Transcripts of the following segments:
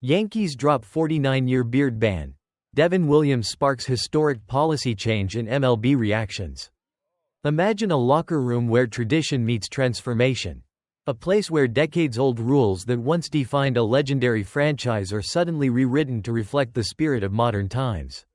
Yankees drop 49-year beard ban. Devin Williams sparks historic policy change in MLB reactions. Imagine a locker room where tradition meets transformation. A place where decades-old rules that once defined a legendary franchise are suddenly rewritten to reflect the spirit of modern times.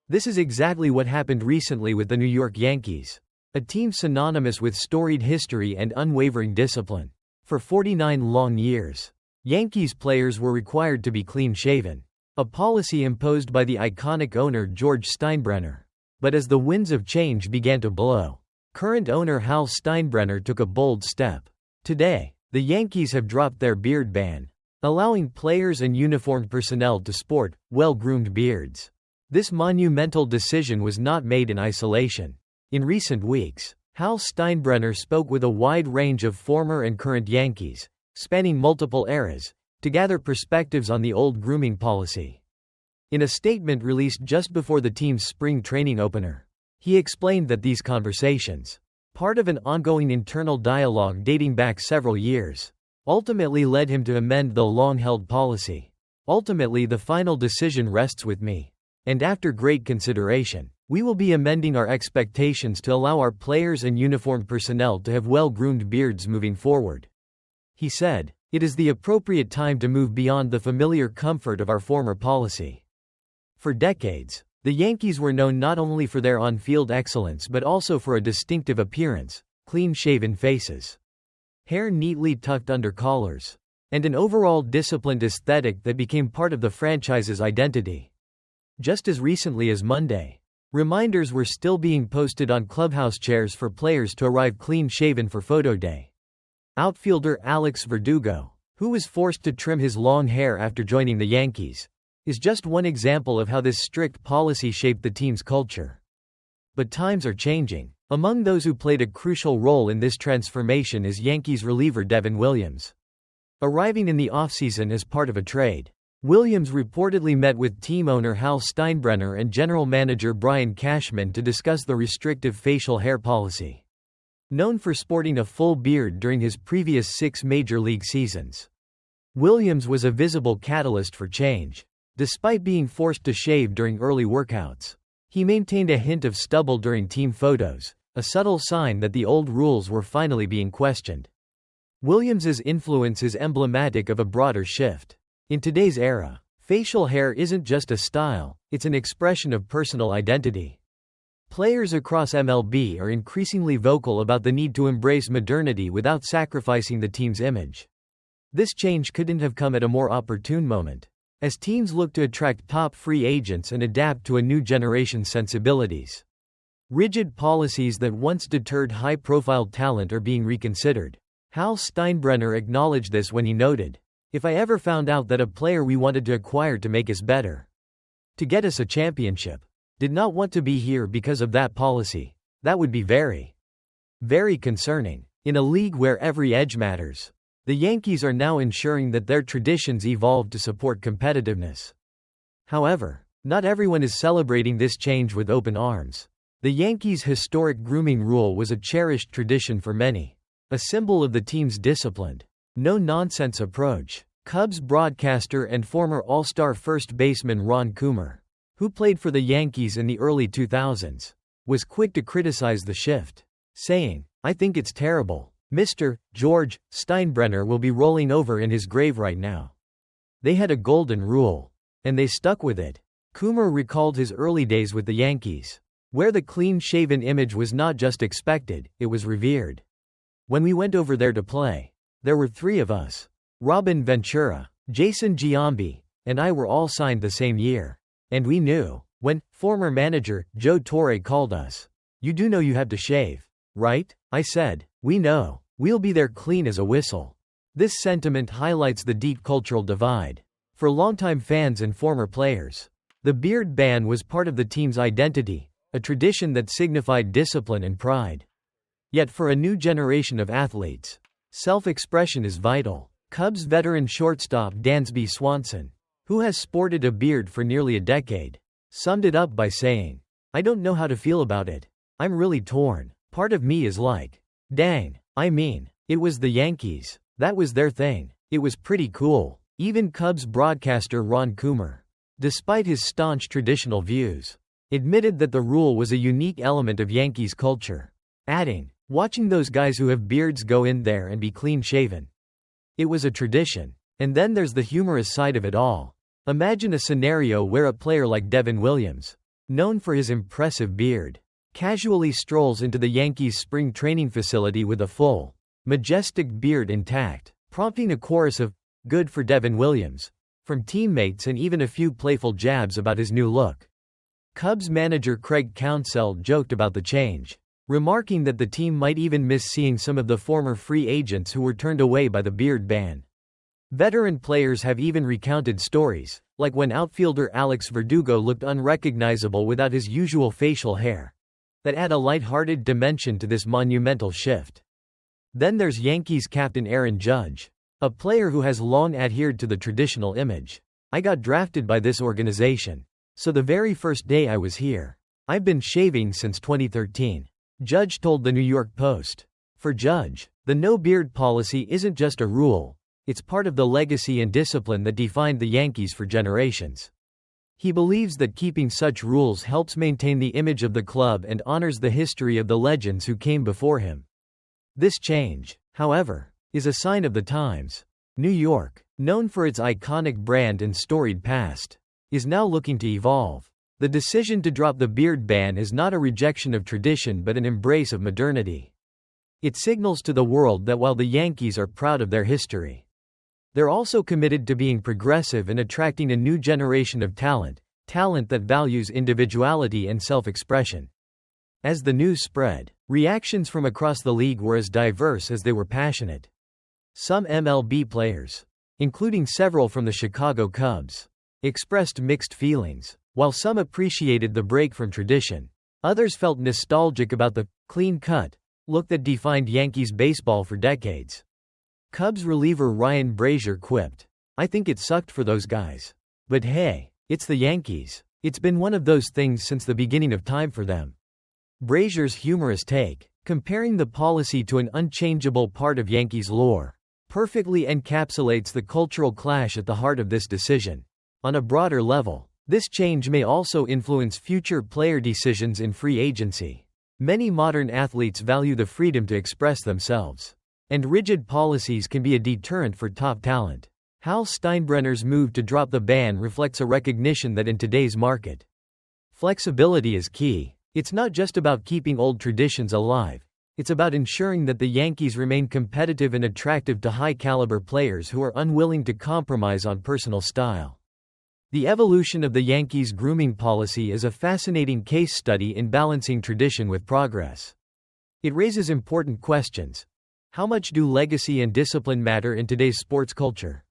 This is exactly what happened recently with the New York Yankees, a team synonymous with storied history and unwavering discipline. For 49 long years, Yankees players were required to be clean-shaven, a policy imposed by the iconic owner George Steinbrenner. But as the winds of change began to blow, current owner Hal Steinbrenner took a bold step. Today, the Yankees have dropped their beard ban, allowing players and uniformed personnel to sport well-groomed beards. This monumental decision was not made in isolation. In recent weeks, Hal Steinbrenner spoke with a wide range of former and current Yankees, spanning multiple eras, to gather perspectives on the old grooming policy. In a statement released just before the team's spring training opener, he explained that these conversations, part of an ongoing internal dialogue dating back several years, ultimately led him to amend the long-held policy. Ultimately, the final decision rests with me. And after great consideration, we will be amending our expectations to allow our players and uniformed personnel to have well-groomed beards moving forward. He said, "It is the appropriate time to move beyond the familiar comfort of our former policy." For decades, the Yankees were known not only for their on-field excellence but also for a distinctive appearance, clean-shaven faces, hair neatly tucked under collars, and an overall disciplined aesthetic that became part of the franchise's identity. Just as recently as Monday, reminders were still being posted on clubhouse chairs for players to arrive clean-shaven for photo day. Outfielder Alex Verdugo, who was forced to trim his long hair after joining the Yankees, is just one example of how this strict policy shaped the team's culture. But times are changing. Among those who played a crucial role in this transformation is Yankees reliever Devin Williams. Arriving in the offseason as part of a trade, Williams reportedly met with team owner Hal Steinbrenner and general manager Brian Cashman to discuss the restrictive facial hair policy. Known for sporting a full beard during his previous 6 major league seasons, Williams was a visible catalyst for change. Despite being forced to shave during early workouts, he maintained a hint of stubble during team photos, a subtle sign that the old rules were finally being questioned. Williams's influence is emblematic of a broader shift. In today's era, facial hair isn't just a style, it's an expression of personal identity. Players across MLB are increasingly vocal about the need to embrace modernity without sacrificing the team's image. This change couldn't have come at a more opportune moment, as teams look to attract top free agents and adapt to a new generation's sensibilities. Rigid policies that once deterred high-profile talent are being reconsidered. Hal Steinbrenner acknowledged this when he noted, "If I ever found out that a player we wanted to acquire to make us better, to get us a championship, did not want to be here because of that policy, that would be very, very concerning." In a league where every edge matters, the Yankees are now ensuring that their traditions evolve to support competitiveness. However, not everyone is celebrating this change with open arms. The Yankees' historic grooming rule was a cherished tradition for many, a symbol of the team's disciplined, no-nonsense approach. Cubs broadcaster and former All-Star first baseman Ron Coomer, who played for the Yankees in the early 2000s, was quick to criticize the shift, saying, "I think it's terrible. Mr. George Steinbrenner will be rolling over in his grave right now. They had a golden rule, and they stuck with it." Coomer recalled his early days with the Yankees, where the clean-shaven image was not just expected, it was revered. "When we went over there to play, there were 3 of us. Robin Ventura, Jason Giambi, and I were all signed the same year. And we knew, when former manager Joe Torre called us, 'You do know you have to shave, right?' I said, 'We know. We'll be there clean as a whistle.'" This sentiment highlights the deep cultural divide. For longtime fans and former players, the beard ban was part of the team's identity, a tradition that signified discipline and pride. Yet for a new generation of athletes, self-expression is vital. Cubs veteran shortstop Dansby Swanson, who has sported a beard for nearly a decade, summed it up by saying, "I don't know how to feel about it. I'm really torn. Part of me is like, dang, I mean, it was the Yankees. That was their thing. It was pretty cool. Even Cubs broadcaster Ron Coomer, despite his staunch traditional views, admitted that the rule was a unique element of Yankees culture, adding, "Watching those guys who have beards go in there and be clean-shaven. It was a tradition. And then there's the humorous side of it all. Imagine a scenario where a player like Devin Williams, known for his impressive beard, casually strolls into the Yankees' spring training facility with a full, majestic beard intact, prompting a chorus of, 'Good for Devin Williams,' from teammates and even a few playful jabs about his new look." Cubs manager Craig Counsell joked about the change, remarking that the team might even miss seeing some of the former free agents who were turned away by the beard ban. Veteran players have even recounted stories, like when outfielder Alex Verdugo looked unrecognizable without his usual facial hair, that add a light-hearted dimension to this monumental shift. Then there's Yankees captain Aaron Judge, a player who has long adhered to the traditional image. "I got drafted by this organization, so the very first day I was here. I've been shaving since 2013. Judge told the New York Post. For Judge, the no-beard policy isn't just a rule. It's part of the legacy and discipline that defined the Yankees for generations. He believes that keeping such rules helps maintain the image of the club and honors the history of the legends who came before him. This change, however, is a sign of the times. New York, known for its iconic brand and storied past, is now looking to evolve. The decision to drop the beard ban is not a rejection of tradition but an embrace of modernity. It signals to the world that while the Yankees are proud of their history, they're also committed to being progressive and attracting a new generation of talent that values individuality and self-expression." As the news spread, reactions from across the league were as diverse as they were passionate. Some MLB players, including several from the Chicago Cubs, expressed mixed feelings. While some appreciated the break from tradition, others felt nostalgic about the clean-cut look that defined Yankees baseball for decades. Cubs reliever Ryan Brazier quipped, "I think it sucked for those guys. But hey, it's the Yankees. It's been one of those things since the beginning of time for them." Brazier's humorous take, comparing the policy to an unchangeable part of Yankees lore, perfectly encapsulates the cultural clash at the heart of this decision. On a broader level, this change may also influence future player decisions in free agency. Many modern athletes value the freedom to express themselves, and rigid policies can be a deterrent for top talent. Hal Steinbrenner's move to drop the ban reflects a recognition that in today's market, flexibility is key. It's not just about keeping old traditions alive, it's about ensuring that the Yankees remain competitive and attractive to high-caliber players who are unwilling to compromise on personal style. The evolution of the Yankees' grooming policy is a fascinating case study in balancing tradition with progress. It raises important questions. How much do legacy and discipline matter in today's sports culture?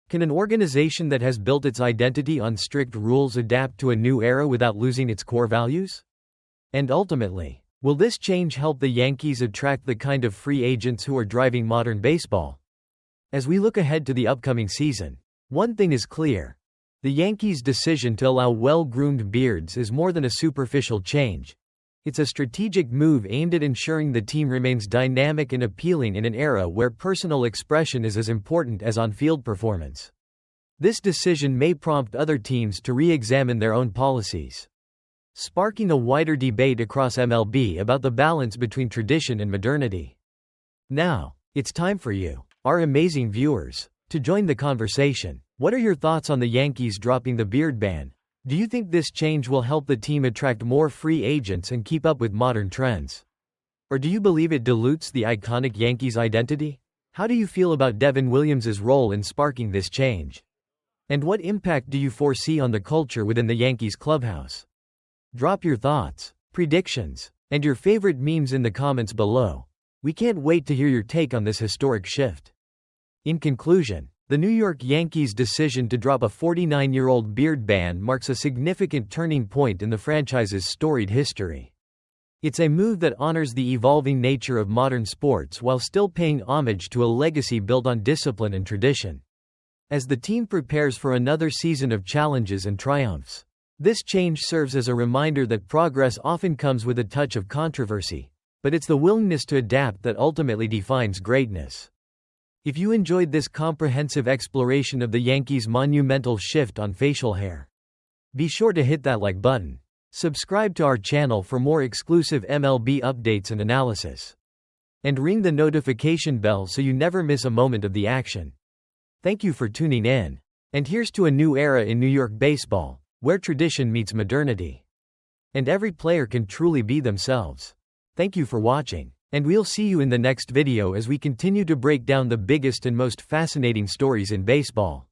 Can an organization that has built its identity on strict rules adapt to a new era without losing its core values? And ultimately, will this change help the Yankees attract the kind of free agents who are driving modern baseball? As we look ahead to the upcoming season, one thing is clear. The Yankees' decision to allow well-groomed beards is more than a superficial change. It's a strategic move aimed at ensuring the team remains dynamic and appealing in an era where personal expression is as important as on-field performance. This decision may prompt other teams to re-examine their own policies, sparking a wider debate across MLB about the balance between tradition and modernity. Now, it's time for you, our amazing viewers, to join the conversation. What are your thoughts on the Yankees dropping the beard ban? Do you think this change will help the team attract more free agents and keep up with modern trends? Or do you believe it dilutes the iconic Yankees identity? How do you feel about Devin Williams' role in sparking this change? And what impact do you foresee on the culture within the Yankees clubhouse? Drop your thoughts, predictions, and your favorite memes in the comments below. We can't wait to hear your take on this historic shift. In conclusion, the New York Yankees' decision to drop a 49-year-old beard ban marks a significant turning point in the franchise's storied history. It's a move that honors the evolving nature of modern sports while still paying homage to a legacy built on discipline and tradition. As the team prepares for another season of challenges and triumphs, this change serves as a reminder that progress often comes with a touch of controversy, but it's the willingness to adapt that ultimately defines greatness. If you enjoyed this comprehensive exploration of the Yankees' monumental shift on facial hair, be sure to hit that like button. Subscribe to our channel for more exclusive MLB updates and analysis. And ring the notification bell so you never miss a moment of the action. Thank you for tuning in. And here's to a new era in New York baseball, where tradition meets modernity. And every player can truly be themselves. Thank you for watching. And we'll see you in the next video as we continue to break down the biggest and most fascinating stories in baseball.